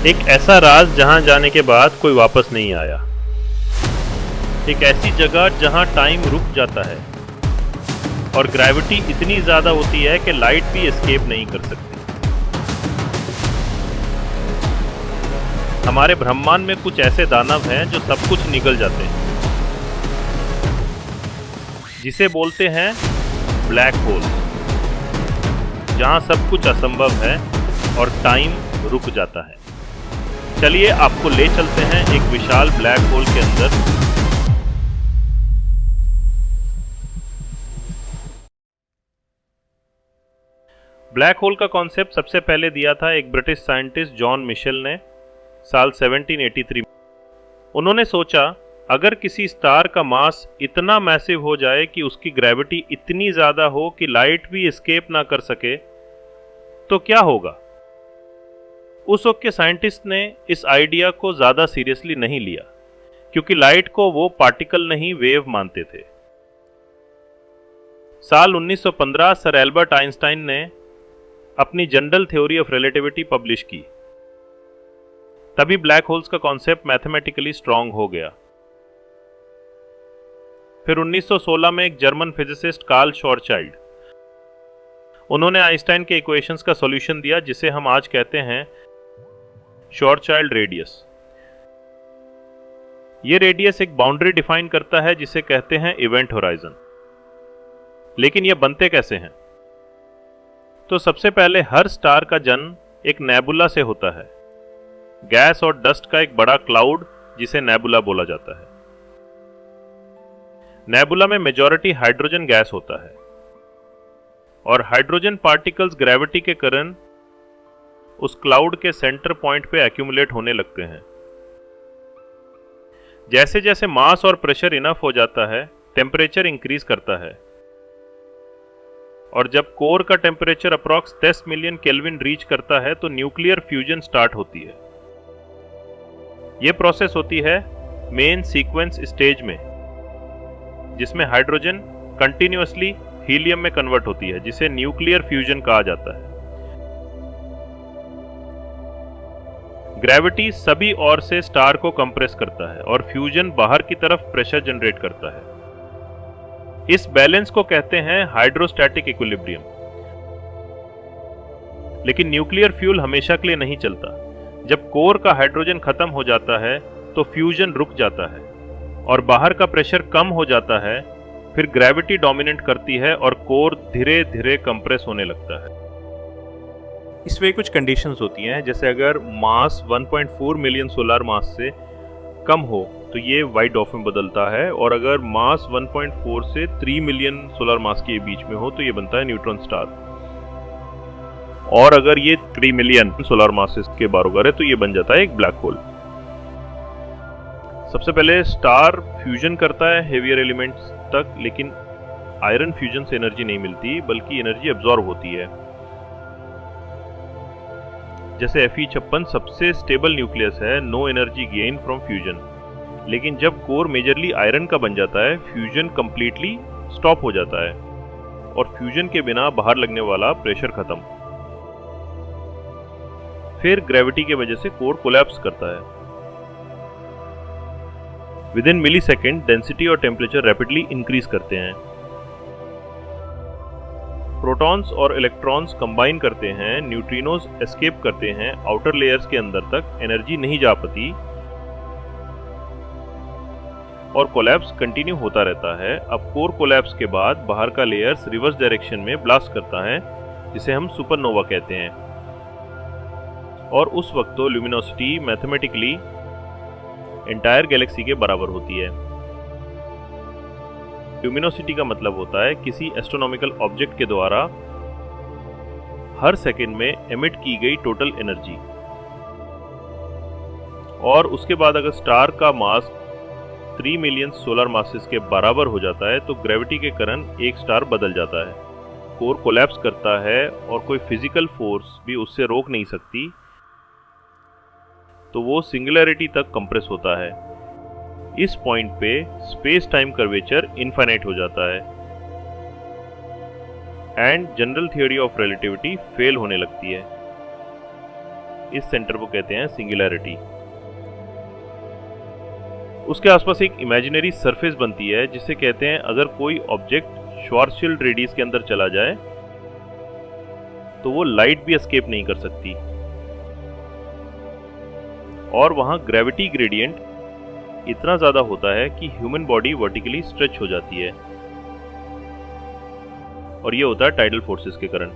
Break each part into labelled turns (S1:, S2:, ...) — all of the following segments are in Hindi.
S1: एक ऐसा राज जहां जाने के बाद कोई वापस नहीं आया। एक ऐसी जगह जहां टाइम रुक जाता है और ग्रेविटी इतनी ज्यादा होती है कि लाइट भी एस्केप नहीं कर सकती। हमारे ब्रह्मांड में कुछ ऐसे दानव हैं जो सब कुछ निगल जाते हैं, जिसे बोलते हैं ब्लैक होल, जहां सब कुछ असंभव है और टाइम रुक जाता है। चलिए आपको ले चलते हैं एक विशाल ब्लैक होल के अंदर। ब्लैक होल का कॉन्सेप्ट सबसे पहले दिया था एक ब्रिटिश साइंटिस्ट जॉन मिशेल ने साल 1783 में। उन्होंने सोचा, अगर किसी स्टार का मास इतना मैसिव हो जाए कि उसकी ग्रेविटी इतनी ज्यादा हो कि लाइट भी एस्केप ना कर सके, तो क्या होगा। उस वक्त के साइंटिस्ट ने इस आइडिया को ज्यादा सीरियसली नहीं लिया, क्योंकि लाइट को वो पार्टिकल नहीं वेव मानते थे। साल 1915 सर एल्बर्ट आइंस्टाइन ने अपनी general theory of relativity publish की। तभी ब्लैक होल्स का कॉन्सेप्ट मैथमेटिकली स्ट्रांग हो गया। फिर 1916 में एक जर्मन फिजिसिस्ट कार्ल शॉर्चाइल्ड, उन्होंने आइंस्टाइन के इक्वेशंस का सॉल्यूशन दिया, जिसे हम आज कहते हैं शॉर्चाइल्ड रेडियस। यह रेडियस एक बाउंड्री डिफाइन करता है जिसे कहते हैं इवेंट होराइजन। लेकिन यह बनते कैसे हैं? तो सबसे पहले हर स्टार का जन्म एक नेबुला से होता है, गैस और डस्ट का एक बड़ा क्लाउड जिसे नेबुला बोला जाता है। नेबुला में मेजॉरिटी हाइड्रोजन गैस होता है और हाइड्रोजन पार्टिकल्स ग्रेविटी के कारण उस क्लाउड के सेंटर पॉइंट पे एक्यूमुलेट होने लगते हैं। जैसे जैसे मास और प्रेशर इनफ हो जाता है, टेम्परेचर इंक्रीज करता है और जब कोर का temperature approx 10 million kelvin reach करता है तो न्यूक्लियर फ्यूजन स्टार्ट होती है। यह प्रोसेस होती है मेन सीक्वेंस स्टेज में, जिसमें हाइड्रोजन कंटिन्यूअसली हीलियम में कन्वर्ट होती है, जिसे न्यूक्लियर फ्यूजन कहा जाता है। ग्रेविटी सभी ओर से स्टार को कंप्रेस करता है और फ्यूजन बाहर की तरफ प्रेशर जनरेट करता है। इस बैलेंस को कहते हैं हाइड्रोस्टैटिक इक्विलिब्रियम। लेकिन न्यूक्लियर फ्यूल हमेशा के लिए नहीं चलता। जब कोर का हाइड्रोजन खत्म हो जाता है तो फ्यूजन रुक जाता है और बाहर का प्रेशर कम हो जाता है। फिर ग्रेविटी डोमिनेट करती है और कोर धीरे धीरे कंप्रेस होने लगता है। इसमें कुछ कंडीशंस होती हैं, जैसे अगर मास 1.4 मिलियन सोलर मास से कम हो तो ये वाइट डॉर्फ में बदलता है, और अगर मास 1.4 से 3 मिलियन सोलर मास के बीच में हो तो ये बनता है न्यूट्रॉन स्टार, और अगर ये 3 मिलियन सोलर मासेस के बराबर है तो ये बन जाता है एक ब्लैक होल। सबसे पहले स्टार फ्यूजन करता है हेवियर एलिमेंट्स तक, लेकिन आयरन फ्यूजन से एनर्जी नहीं मिलती बल्कि एनर्जी एब्जॉर्ब होती है। जैसे Fe56 सबसे स्टेबल न्यूक्लियस है, no energy gain from fusion. लेकिन जब कोर मेजरली आयरन का बन जाता है, फ्यूजन कंप्लीटली स्टॉप हो जाता है और फ्यूजन के बिना बाहर लगने वाला प्रेशर खत्म। फिर ग्रेविटी की वजह से कोर कोलैप्स करता है। Within millisecond density और टेम्परेचर रैपिडली इंक्रीज करते हैं। प्रोटॉन्स और इलेक्ट्रॉन्स कंबाइन करते हैं, न्यूट्रिनोज एस्केप करते हैं, आउटर लेयर्स के अंदर तक एनर्जी नहीं जा पाती और कोलैप्स कंटिन्यू होता रहता है। अब कोर कोलैप्स के बाद बाहर का लेयर्स रिवर्स डायरेक्शन में ब्लास्ट करता है, जिसे हम सुपरनोवा कहते हैं, और उस वक्त तो ल्यूमिनोसिटी मैथमेटिकली एंटायर गैलेक्सी के बराबर होती है। ल्यूमिनोसिटी का मतलब होता है किसी एस्ट्रोनॉमिकल ऑब्जेक्ट के द्वारा हर सेकंड में एमिट की गई टोटल एनर्जी। और उसके बाद अगर स्टार का मास 3 मिलियन सोलर मासेस के बराबर हो जाता है तो ग्रेविटी के कारण एक स्टार बदल जाता है, कोर कोलैप्स करता है और कोई फिजिकल फोर्स भी उससे रोक नहीं सकती, तो वो सिंगुलैरिटी तक कंप्रेस होता है। इस पॉइंट पे स्पेस टाइम कर्वेचर इनफाइनाइट हो जाता है and general theory of relativity fail होने लगती है। इस सेंटर को कहते हैं सिंगुलैरिटी। उसके आसपास एक इमेजिनरी सरफेस बनती है जिसे कहते हैं अगर कोई ऑब्जेक्ट श्वार्ज़शील्ड रेडियस के अंदर चला जाए तो वो लाइट भी एस्केप नहीं कर सकती, और वहां ग्रेविटी ग्रेडियंट इतना ज्यादा होता है कि ह्यूमन बॉडी वर्टिकली स्ट्रेच हो जाती है, और ये होता है टाइडल फोर्सेस के कारण।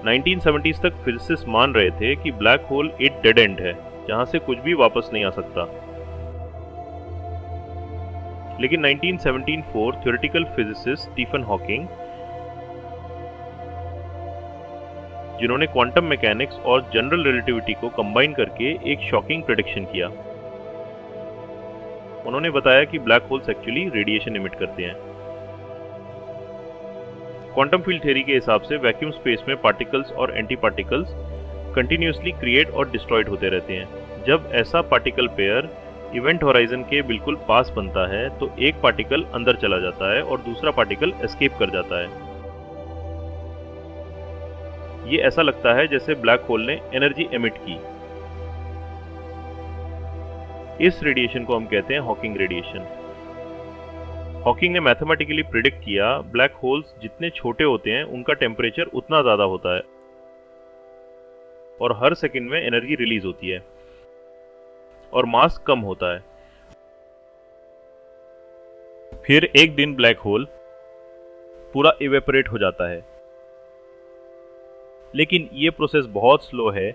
S1: 1970s तक फिजिसिस्ट मान रहे थे कि ब्लैक होल एक डेड एंड है जहां से कुछ भी वापस नहीं आ सकता, लेकिन 1974 थ्योरेटिकल फिजिसिस्ट स्टीफन हॉकिंग, जिन्होंने क्वांटम मैकेनिक्स और जनरल रिलेटिविटी को कंबाइन करके एक शॉकिंग प्रेडिक्शन किया, उन्होंने बताया कि black holes actually radiation emit करते हैं। क्वांटम फील्ड थ्योरी के हिसाब से वैक्यूम स्पेस में पार्टिकल्स और एंटी पार्टिकल्स कंटिन्यूअसली क्रिएट और डिस्ट्रॉयड होते रहते हैं। जब ऐसा पार्टिकल पेयर इवेंट होराइजन के बिल्कुल पास बनता है तो एक पार्टिकल अंदर चला जाता है और दूसरा पार्टिकल एस्केप कर जाता है। ये ऐसा लगता है जैसे ब्लैक होल ने एनर्जी एमिट की। इस रेडिएशन को हम कहते हैं हॉकिंग रेडिएशन। हॉकिंग ने मैथमेटिकली प्रिडिक्ट किया ब्लैक होल्स जितने छोटे होते हैं उनका टेम्परेचर उतना ज्यादा होता है और हर सेकंड में एनर्जी रिलीज होती है और मास कम होता है। फिर एक दिन ब्लैक होल पूरा इवेपोरेट हो जाता है, लेकिन ये प्रोसेस बहुत स्लो है।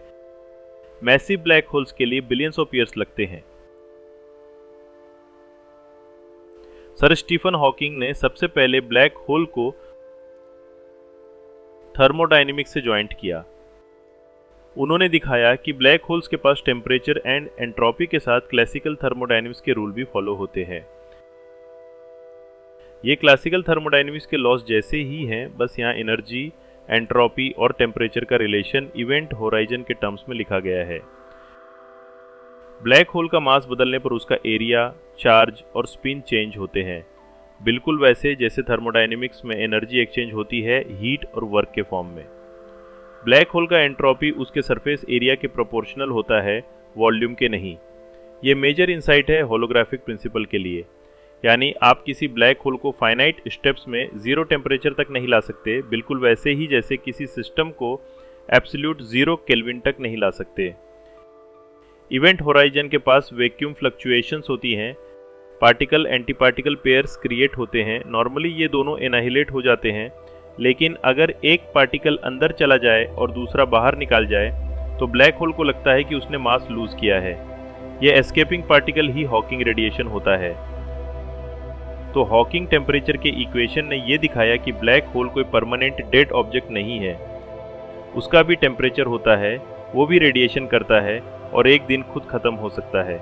S1: मैसिव ब्लैक होल्स के लिए बिलियंस ऑफ ईयर्स लगते हैं। सर स्टीफन हॉकिंग ने सबसे पहले ब्लैक होल को थर्मोडायनेमिक्स से ज्वाइंट किया। उन्होंने दिखाया कि ब्लैक होल्स के पास टेम्परेचर एंड एंट्रोपी के साथ क्लासिकल थर्मोडायनेमिक्स के रूल भी फॉलो होते हैं। ये क्लासिकल थर्मोडायनेमिक्स के लॉस जैसे ही हैं, बस यहाँ एनर्जी, एंट्रोपी और टेम्परेचर का रिलेशन इवेंट होराइजन के टर्म्स में लिखा गया है। ब्लैक होल का मास बदलने पर उसका एरिया, चार्ज और स्पिन चेंज होते हैं, बिल्कुल वैसे जैसे थर्मोडायनेमिक्स में एनर्जी एक्सचेंज होती है हीट और वर्क के फॉर्म में। ब्लैक होल का एंट्रोपी उसके सरफेस एरिया के प्रोपोर्शनल होता है, वॉल्यूम के नहीं। ये मेजर इंसाइट है होलोग्राफिक प्रिंसिपल के लिए, यानी आप किसी ब्लैक होल को फाइनाइट स्टेप्स में जीरो टेम्परेचर तक नहीं ला सकते, बिल्कुल वैसे ही जैसे किसी सिस्टम को एब्सोल्यूट जीरो केल्विन तक नहीं ला सकते। इवेंट होराइजन के पास वैक्यूम फ्लक्चुएशंस होती हैं, particle anti particle pairs create होते हैं। नॉर्मली ये दोनों एनाहिलेट हो जाते हैं, लेकिन अगर एक पार्टिकल अंदर चला जाए और दूसरा बाहर निकाल जाए तो ब्लैक होल को लगता है कि उसने मास लूज किया है। ये एस्केपिंग पार्टिकल ही हॉकिंग रेडिएशन होता है। तो हॉकिंग टेम्परेचर के इक्वेशन ने यह दिखाया कि ब्लैक होल कोई परमानेंट डेड ऑब्जेक्ट नहीं है, उसका भी टेम्परेचर होता है, वो भी रेडिएशन करता है और एक दिन खुद खत्म हो सकता है।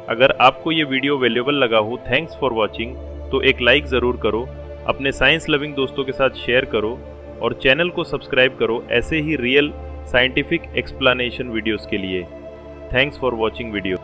S1: अगर आपको ये वीडियो वैल्यूएबल लगा हो, थैंक्स फॉर वॉचिंग, तो एक लाइक ज़रूर करो, अपने साइंस लविंग दोस्तों के साथ शेयर करो और चैनल को सब्सक्राइब करो ऐसे ही रियल साइंटिफिक एक्सप्लेनेशन वीडियोस के लिए। Thanks for watching video.